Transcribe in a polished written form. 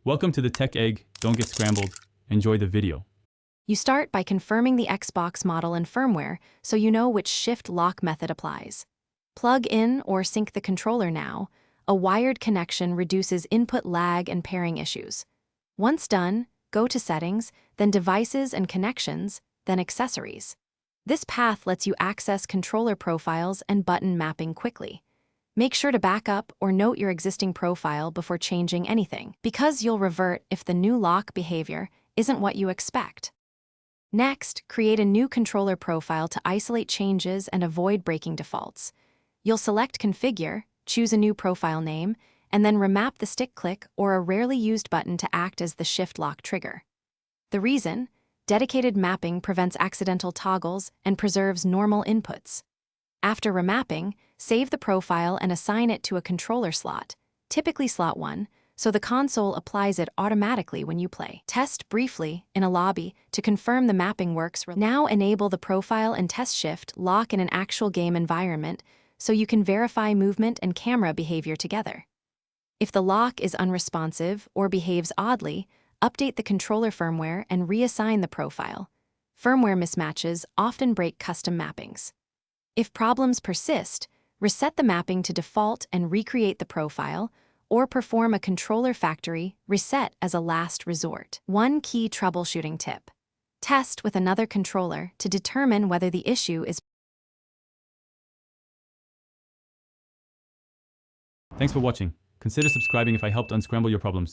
Welcome to the Tech Egg. Don't get scrambled. Enjoy the video. You start by confirming the Xbox model and firmware so you know which shift lock method applies. Plug in or sync the controller now. A wired connection reduces input lag and pairing issues. Once done, go to Settings, then Devices and Connections, then Accessories. This path lets you access controller profiles and button mapping quickly. Make sure to back up or note your existing profile before changing anything, because you'll revert if the new lock behavior isn't what you expect. Next, create a new controller profile to isolate changes and avoid breaking defaults. You'll select Configure, choose a new profile name, and then remap the stick click or a rarely used button to act as the shift lock trigger. The reason? Dedicated mapping prevents accidental toggles and preserves normal inputs. After remapping, save the profile and assign it to a controller slot, typically slot 1, so the console applies it automatically when you play. Test briefly in a lobby to confirm the mapping works. Now enable the profile and test shift lock in an actual game environment so you can verify movement and camera behavior together. If the lock is unresponsive or behaves oddly, update the controller firmware and reassign the profile. Firmware mismatches often break custom mappings. If problems persist, reset the mapping to default and recreate the profile, or perform a controller factory reset as a last resort. One key troubleshooting tip: test with another controller to determine whether the issue is. Thanks for watching. Consider subscribing if I helped unscramble your problems.